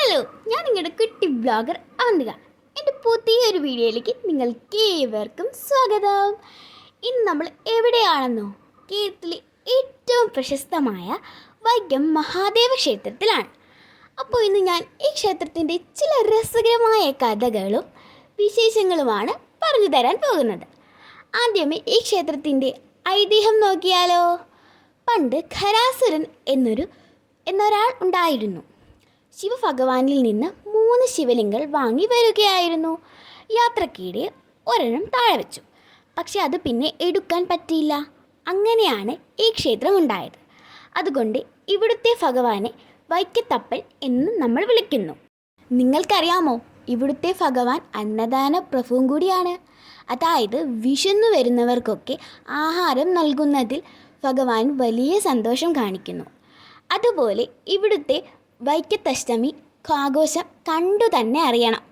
Hello, ഞാൻ നിങ്ങളുടെ കുട്ടി ബ്ലോഗർ അവന്തിക. എൻ്റെ പുതിയൊരു വീഡിയോയിലേക്ക് നിങ്ങൾക്ക് ഏവർക്കും സ്വാഗതം. ഇന്ന് നമ്മൾ എവിടെയാണെന്നോ? കേരളത്തിലെ ഏറ്റവും പ്രശസ്തമായ വൈക്കം മഹാദേവ ക്ഷേത്രത്തിലാണ്. അപ്പോൾ ഇന്ന് ഞാൻ ഈ ക്ഷേത്രത്തിൻ്റെ ചില രസകരമായ കഥകളും വിശേഷങ്ങളുമാണ് പറഞ്ഞു തരാൻ പോകുന്നത്. ആദ്യമേ ഈ ക്ഷേത്രത്തിൻ്റെ ഐതിഹ്യം നോക്കിയാലോ. പണ്ട് ഖരാസുരൻ എന്നൊരാൾ ഉണ്ടായിരുന്നു. ശിവഭഗവാനിൽ നിന്ന് 3 ശിവലിംഗങ്ങൾ വാങ്ങി വരികയായിരുന്നു. യാത്രക്കിടെ ഒരെണ്ണം താഴെ വെച്ചു. പക്ഷെ അത് പിന്നെ എടുക്കാൻ പറ്റിയില്ല. അങ്ങനെയാണ് ഈ ക്ഷേത്രം ഉണ്ടായത്. അതുകൊണ്ട് ഇവിടുത്തെ ഭഗവാനെ വൈക്കത്തപ്പൻ എന്ന് നമ്മൾ വിളിക്കുന്നു. നിങ്ങൾക്കറിയാമോ, ഇവിടുത്തെ ഭഗവാൻ അന്നദാന പ്രഭുവും കൂടിയാണ്. അതായത് വിശന്നു വരുന്നവർക്കൊക്കെ ആഹാരം നൽകുന്നതിൽ ഭഗവാൻ വലിയ സന്തോഷം കാണിക്കുന്നു. അതുപോലെ ഇവിടുത്തെ വൈക്കത്തഷ്ടമി ആഘോഷം കണ്ടു തന്നെ അറിയണം.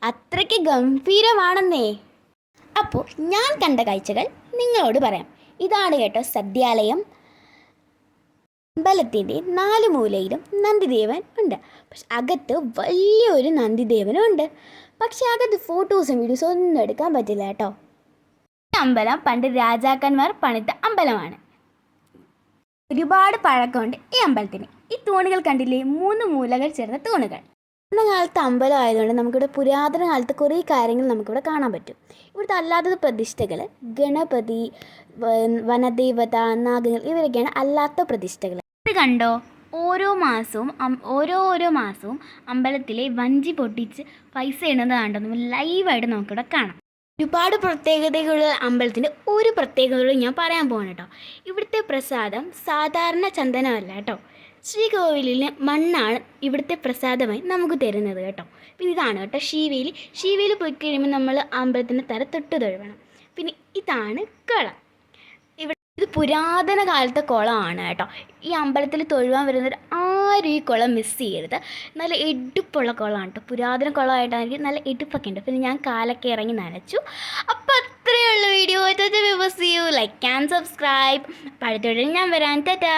അത്രയ്ക്ക് ഗംഭീരമാണെന്നേ. അപ്പോൾ ഞാൻ കണ്ട കാഴ്ചകൾ നിങ്ങളോട് പറയാം. ഇതാണ് കേട്ടോ സദ്യാലയം. അമ്പലത്തിൻ്റെ 4 മൂലയിലും നന്ദിദേവൻ ഉണ്ട്. പക്ഷെ അകത്ത് വലിയൊരു നന്ദിദേവനും ഉണ്ട്. പക്ഷെ അകത്ത് ഫോട്ടോസും വീഡിയോസും ഒന്നും എടുക്കാൻ പറ്റില്ല കേട്ടോ. ഈ അമ്പലം പണ്ട് രാജാക്കന്മാർ പണിത അമ്പലമാണ്. ഒരുപാട് പഴക്കമുണ്ട് ഈ അമ്പലത്തിന്. ഈ തൂണുകൾ കണ്ടില്ലേ, 3 മൂലകൾ ചേർന്ന തൂണുകൾ. അന്ന കാലത്ത് അമ്പലം ആയതുകൊണ്ട് നമുക്കിവിടെ പുരാതന കാലത്ത് കുറേ കാര്യങ്ങൾ നമുക്കിവിടെ കാണാൻ പറ്റും. ഇവിടുത്തെ അല്ലാത്ത പ്രതിഷ്ഠകൾ ഗണപതി, വനദേവത, നാഗങ്ങൾ ഇവരൊക്കെയാണ് അല്ലാത്ത പ്രതിഷ്ഠകൾ. ഇത് കണ്ടോ, ഓരോ മാസവും അമ്പലത്തിലെ വഞ്ചി പൊട്ടിച്ച് പൈസ ഇടുന്നത് കണ്ടോ, നമ്മൾ ലൈവായിട്ട് നമുക്കിവിടെ കാണാം. ഒരുപാട് പ്രത്യേകതകളുള്ള അമ്പലത്തിൻ്റെ ഒരു പ്രത്യേകതകളും ഞാൻ പറയാൻ പോകണം കേട്ടോ. ഇവിടുത്തെ പ്രസാദം സാധാരണ ചന്ദനമല്ല കേട്ടോ. ശ്രീകോവിലിലെ മണ്ണാണ് ഇവിടുത്തെ പ്രസാദമായി നമുക്ക് തരുന്നത് കേട്ടോ. പിന്നെ ഇതാണ് കേട്ടോ ശീവേലി പോയി കഴിയുമ്പോൾ നമ്മൾ അമ്പലത്തിൻ്റെ തല തൊട്ട് തൊഴുവണം. പിന്നെ ഇതാണ് കുളം. ഇത് പുരാതന കാലത്തെ കുളമാണ് കേട്ടോ. ഈ അമ്പലത്തിൽ തൊഴുവാൻ വരുന്നവർ ആരും ഈ കുളം മിസ് ചെയ്യരുത്. നല്ല എടുപ്പുള്ള കുളമാണ് കേട്ടോ. പുരാതന കുളമായിട്ടാണെങ്കിൽ നല്ല എടുപ്പൊക്കെ ഉണ്ട്. പിന്നെ ഞാൻ കാലൊക്കെ ഇറങ്ങി നനച്ചു. അപ്പോൾ അത്രയുള്ള വീഡിയോ. Like and subscribe. അടുത്ത വീഡിയോയിൽ ഞാൻ വരാൻ. ടാറ്റാ.